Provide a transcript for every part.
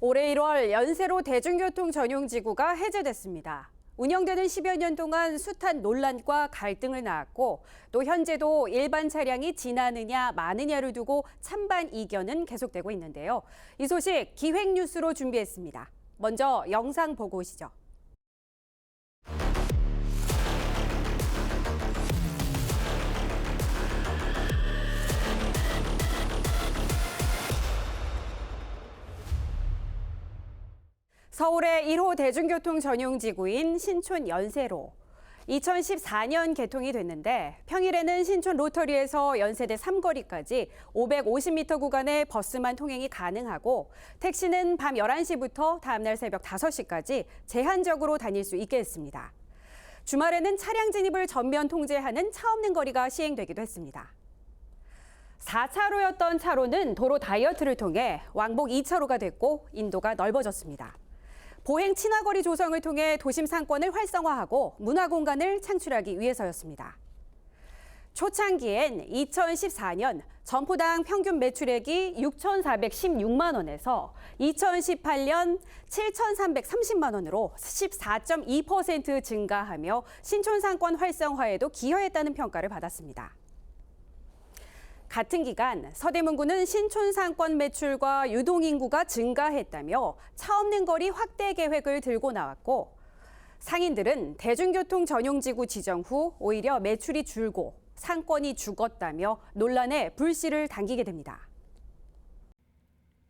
올해 1월 연세로 대중교통 전용지구가 해제됐습니다. 운영되는 10여 년 동안 숱한 논란과 갈등을 낳았고 또 현재도 일반 차량이 지나느냐 마느냐를 두고 찬반 이견은 계속되고 있는데요. 이 소식 기획뉴스로 준비했습니다. 먼저 영상 보고 오시죠. 서울의 1호 대중교통 전용지구인 신촌 연세로. 2014년 개통이 됐는데 평일에는 신촌 로터리에서 연세대 3거리까지 550m 구간의 버스만 통행이 가능하고 택시는 밤 11시부터 다음날 새벽 5시까지 제한적으로 다닐 수 있게 했습니다. 주말에는 차량 진입을 전면 통제하는 차 없는 거리가 시행되기도 했습니다. 4차로였던 차로는 도로 다이어트를 통해 왕복 2차로가 됐고 인도가 넓어졌습니다. 보행 친화거리 조성을 통해 도심 상권을 활성화하고 문화 공간을 창출하기 위해서였습니다. 초창기엔 2014년 점포당 평균 매출액이 6,416만 원에서 2018년 7,330만 원으로 14.2% 증가하며 신촌 상권 활성화에도 기여했다는 평가를 받았습니다. 같은 기간 서대문구는 신촌 상권 매출과 유동인구가 증가했다며 차 없는 거리 확대 계획을 들고 나왔고 상인들은 대중교통 전용지구 지정 후 오히려 매출이 줄고 상권이 죽었다며 논란에 불씨를 당기게 됩니다.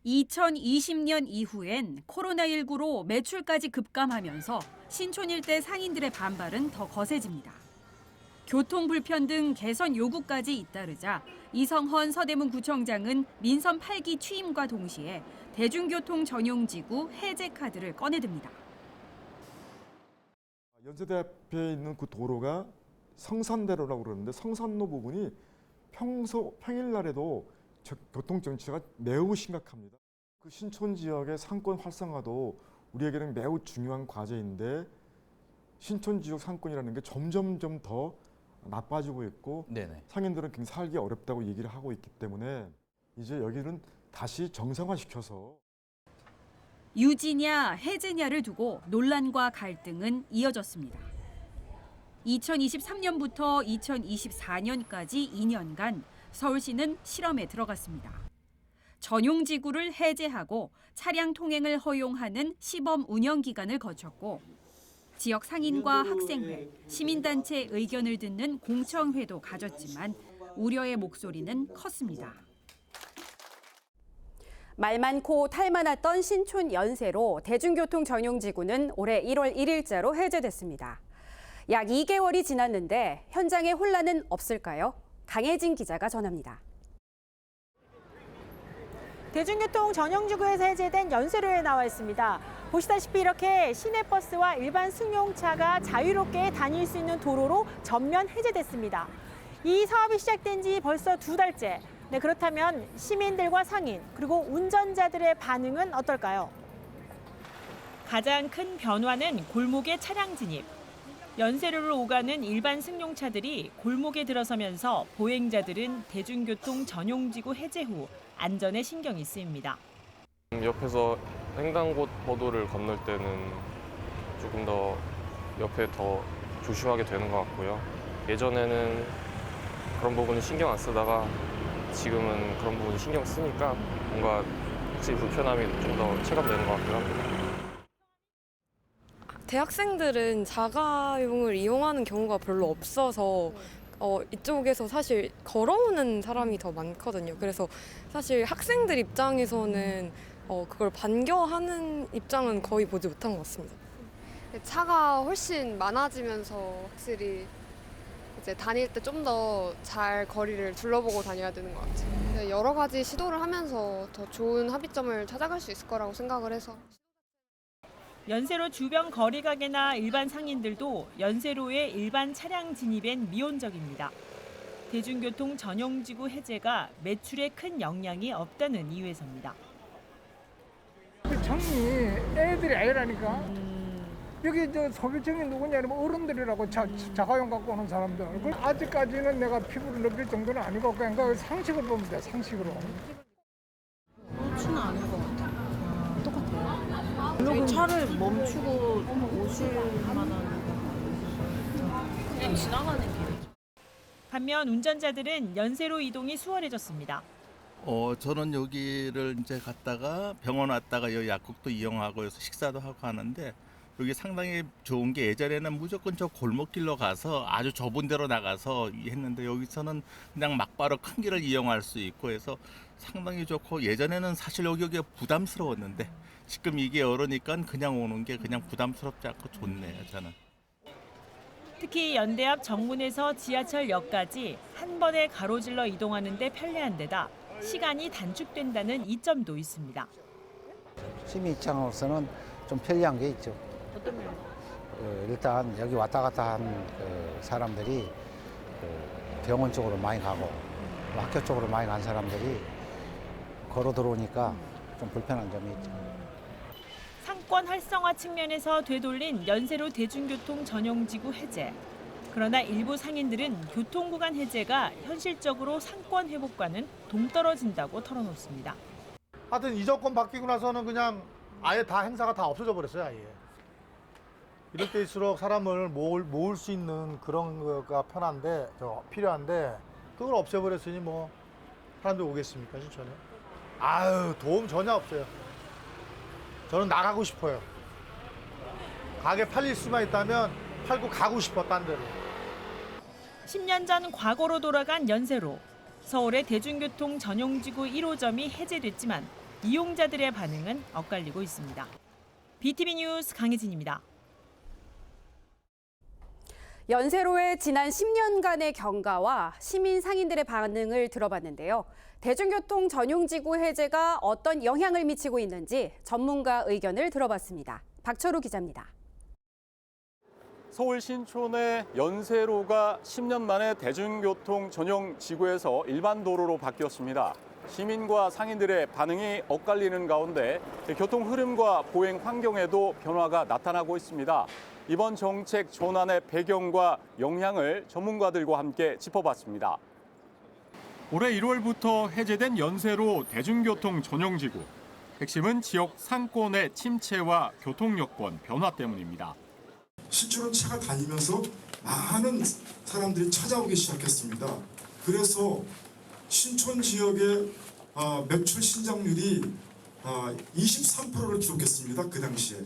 2020년 이후엔 코로나19로 매출까지 급감하면서 신촌 일대 상인들의 반발은 더 거세집니다. 교통 불편 등 개선 요구까지 잇따르자 이성헌 서대문구청장은 민선 8기 취임과 동시에 대중교통 전용지구 해제 카드를 꺼내듭니다. 연세대 앞에 있는 그 도로가 성산대로라고 그러는데 성산로 부분이 평일날에도 교통 정체가 매우 심각합니다. 그 신촌 지역의 상권 활성화도 우리에게는 매우 중요한 과제인데 신촌 지역 상권이라는 게 점점점 더 나빠지고 있고 네네. 상인들은 굉장히 살기 어렵다고 얘기를 하고 있기 때문에 이제 여기는 다시 정상화시켜서 유지냐 해제냐를 두고 논란과 갈등은 이어졌습니다. 2023년부터 2024년까지 2년간 서울시는 실험에 들어갔습니다. 전용지구를 해제하고 차량 통행을 허용하는 시범 운영 기간을 거쳤고 지역 상인과 학생회, 시민단체 의견을 듣는 공청회도 가졌지만 우려의 목소리는 컸습니다. 말 많고 탈 많았던 신촌 연세로 대중교통 전용지구는 올해 1월 1일자로 해제됐습니다. 약 2개월이 지났는데 현장에 혼란은 없을까요? 강혜진 기자가 전합니다. 대중교통 전용지구에서 해제된 연세로에 나와 있습니다. 보시다시피 이렇게 시내버스와 일반 승용차가 자유롭게 다닐 수 있는 도로로 전면 해제됐습니다. 이 사업이 시작된 지 벌써 2달째. 네, 그렇다면 시민들과 상인 그리고 운전자들의 반응은 어떨까요? 가장 큰 변화는 골목의 차량 진입. 연세로를 오가는 일반 승용차들이 골목에 들어서면서 보행자들은 대중교통 전용지구 해제 후 안전에 신경이 쓰입니다. 옆에서 횡단보도를 건널 때는 조금 더 옆에 더 조심하게 되는 것 같고요. 예전에는 그런 부분은 신경 안 쓰다가 지금은 그런 부분 신경 쓰니까 뭔가 확실히 불편함이 좀 더 체감되는 것 같긴 합니다. 대학생들은 자가용을 이용하는 경우가 별로 없어서 이쪽에서 사실 걸어오는 사람이 더 많거든요. 그래서 사실 학생들 입장에서는 그걸 반겨하는 입장은 거의 보지 못한 것 같습니다. 차가 훨씬 많아지면서 확실히 이제 다닐 때 좀 더 잘 거리를 둘러보고 다녀야 되는 것 같아요. 여러 가지 시도를 하면서 더 좋은 합의점을 찾아갈 수 있을 거라고 생각을 해서. 연세로 주변 거리가게나 일반 상인들도 연세로의 일반 차량 진입엔 미온적입니다. 대중교통 전용지구 해제가 매출에 큰 영향이 없다는 이유에서입니다. 정이 애들이 아니라니까. 여기 소비층이 누구냐면 어른들이라고 자가용 갖고 오는 사람들. 아직까지는 내가 피부를 느낄 정도는 아니고 그냥 그 상식으로 보면 돼, 상식으로. 추는 아닌 것 같아요. 똑같아요. 차를 멈추고 오실 만한 그냥 지나가는 길이죠. 반면 운전자들은 연세로 이동이 수월해졌습니다. 저는 여기를 이제 갔다가 병원 왔다가 여기 약국도 이용하고 해서 식사도 하고 하는데 여기 상당히 좋은 게 예전에는 무조건 저 골목길로 가서 아주 좁은 데로 나가서 했는데 여기서는 그냥 막바로 큰 길을 이용할 수 있고 해서 상당히 좋고 예전에는 사실 여기가 부담스러웠는데 지금 이게 열으니까 그냥 오는 게 그냥 부담스럽지 않고 좋네요, 저는. 특히 연대 앞 정문에서 지하철역까지 한 번에 가로질러 이동하는 데 편리한 데다 시간이 단축된다는 이점도 있습니다. 시민 입장으로서는 좀 편리한 게 있죠. 어떤 면에서? 일단 여기 왔다 갔다 한 사람들이 병원 쪽으로 많이 가고 학교 쪽으로 많이 간 사람들이 걸어 들어오니까 좀 불편한 점이 있죠. 상권 활성화 측면에서 되돌린 연세로 대중교통 전용지구 해제. 그러나 일부 상인들은 교통구간 해제가 현실적으로 상권 회복과는 동떨어진다고 털어놓습니다. 하여튼 이 정권 바뀌고 나서는 그냥 아예 다 행사가 다 없어져 버렸어요, 아예. 이럴 때일수록 사람을 모을 수 있는 그런 거가 필요한데 그걸 없애버렸으니 뭐 사람들 오겠습니까, 신촌에? 아유, 도움 전혀 없어요. 저는 나가고 싶어요. 가게 팔릴 수만 있다면 팔고 가고 싶어, 딴 데로. 10년 전 과거로 돌아간 연세로. 서울의 대중교통 전용지구 1호점이 해제됐지만 이용자들의 반응은 엇갈리고 있습니다. BTV 뉴스 강혜진입니다. 연세로의 지난 10년간의 경과와 시민 상인들의 반응을 들어봤는데요. 대중교통 전용지구 해제가 어떤 영향을 미치고 있는지 전문가 의견을 들어봤습니다. 박철우 기자입니다. 서울 신촌의 연세로가 10년 만에 대중교통 전용 지구에서 일반 도로로 바뀌었습니다. 시민과 상인들의 반응이 엇갈리는 가운데 교통 흐름과 보행 환경에도 변화가 나타나고 있습니다. 이번 정책 전환의 배경과 영향을 전문가들과 함께 짚어봤습니다. 올해 1월부터 해제된 연세로 대중교통 전용지구. 핵심은 지역 상권의 침체와 교통 여건 변화 때문입니다. 실제로 차가 다니면서 많은 사람들이 찾아오기 시작했습니다. 그래서 신촌 지역의 매출 신장률이 23%를 기록했습니다. 그 당시에.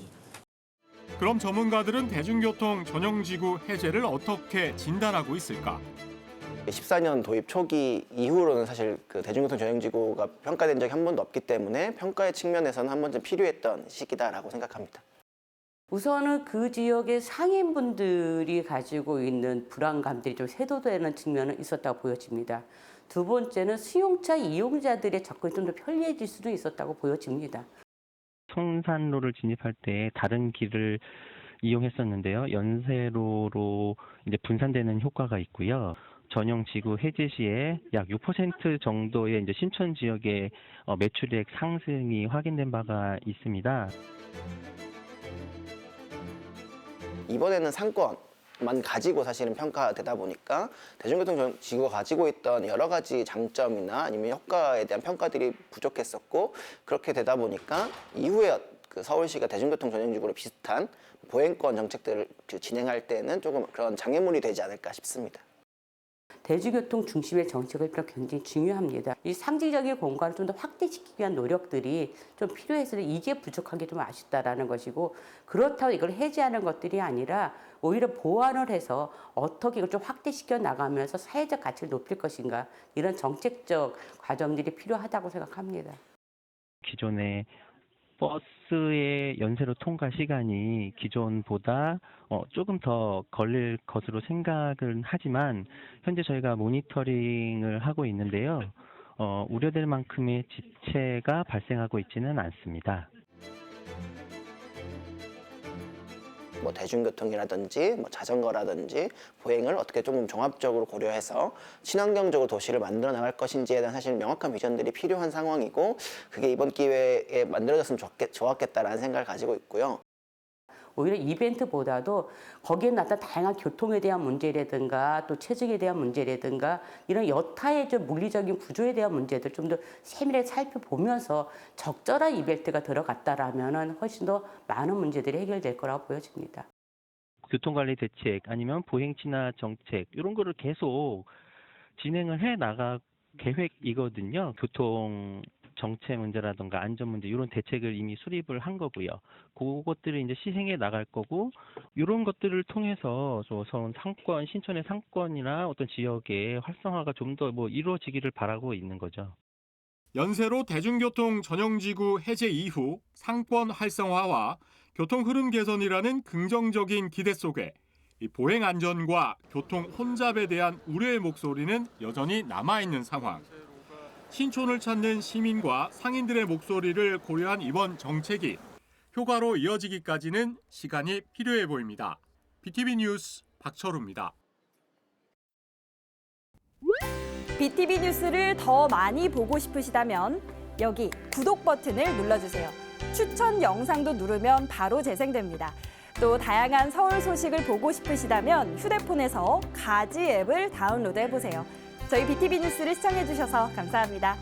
그럼 전문가들은 대중교통 전용지구 해제를 어떻게 진단하고 있을까? 14년 도입 초기 이후로는 사실 그 대중교통 전용지구가 평가된 적이 한 번도 없기 때문에 평가의 측면에서는 한 번쯤 필요했던 시기다라고 생각합니다. 우선은 그 지역의 상인분들이 가지고 있는 불안감들이 좀 해소되는 측면은 있었다고 보여집니다. 두 번째는 수용차 이용자들의 접근이 좀 더 편리해질 수도 있었다고 보여집니다. 성산로를 진입할 때 다른 길을 이용했었는데요. 연세로로 이제 분산되는 효과가 있고요. 전용 지구 해제 시에 약 6% 정도의 이제 신촌 지역의 매출액 상승이 확인된 바가 있습니다. 이번에는 상권만 가지고 사실은 평가되다 보니까 대중교통 지구가 가지고 있던 여러 가지 장점이나 아니면 효과에 대한 평가들이 부족했었고 그렇게 되다 보니까 이후에 그 서울시가 대중교통 전용지구로 비슷한 보행권 정책들을 진행할 때는 조금 그런 장애물이 되지 않을까 싶습니다. 대중교통 중심의 정책을 굉장히 중요합니다. 이 상징적인 공간을 좀 더 확대시키기 위한 노력들이 좀 필요해서 이게 부족한 게 좀 아쉽다라는 것이고 그렇다고 이걸 해제하는 것들이 아니라 오히려 보완을 해서 어떻게 이걸 좀 확대시켜 나가면서 사회적 가치를 높일 것인가 이런 정책적 과정들이 필요하다고 생각합니다. 기존의 버스의 연세로 통과 시간이 기존보다 조금 더 걸릴 것으로 생각은 하지만 현재 저희가 모니터링을 하고 있는데요. 우려될 만큼의 지체가 발생하고 있지는 않습니다. 뭐 대중교통이라든지 뭐 자전거라든지 보행을 어떻게 조금 종합적으로 고려해서 친환경적으로 도시를 만들어 나갈 것인지에 대한 사실 명확한 비전들이 필요한 상황이고 그게 이번 기회에 만들어졌으면 좋았겠다라는 생각을 가지고 있고요. 오히려 이벤트보다도 거기에 나타난 다양한 교통에 대한 문제라든가 또 체증에 대한 문제라든가 이런 여타의 좀 물리적인 구조에 대한 문제들 좀 더 세밀하게 살펴보면서 적절한 이벤트가 들어갔다라면은 훨씬 더 많은 문제들이 해결될 거라고 보여집니다. 교통관리 대책 아니면 보행 친화 정책 이런 거를 계속 진행을 해 나갈 계획이거든요. 교통 정체 문제라든가 안전 문제 이런 대책을 이미 수립을 한 거고요. 그것들을 이제 시행해 나갈 거고 이런 것들을 통해서 우선 상권 신촌의 상권이나 어떤 지역의 활성화가 좀 더 이루어지기를 바라고 있는 거죠. 연세로 대중교통 전용지구 해제 이후 상권 활성화와 교통 흐름 개선이라는 긍정적인 기대 속에 이 보행 안전과 교통 혼잡에 대한 우려의 목소리는 여전히 남아있는 상황. 신촌을 찾는 시민과 상인들의 목소리를 고려한 이번 정책이 효과로 이어지기까지는 시간이 필요해 보입니다. BTV 뉴스 박철우입니다. BTV 뉴스를 더 많이 보고 싶으시다면 여기 구독 버튼을 눌러주세요. 추천 영상도 누르면 바로 재생됩니다. 또 다양한 서울 소식을 보고 싶으시다면 휴대폰에서 가지 앱을 다운로드해보세요. 저희 BTV 뉴스를 시청해주셔서 감사합니다.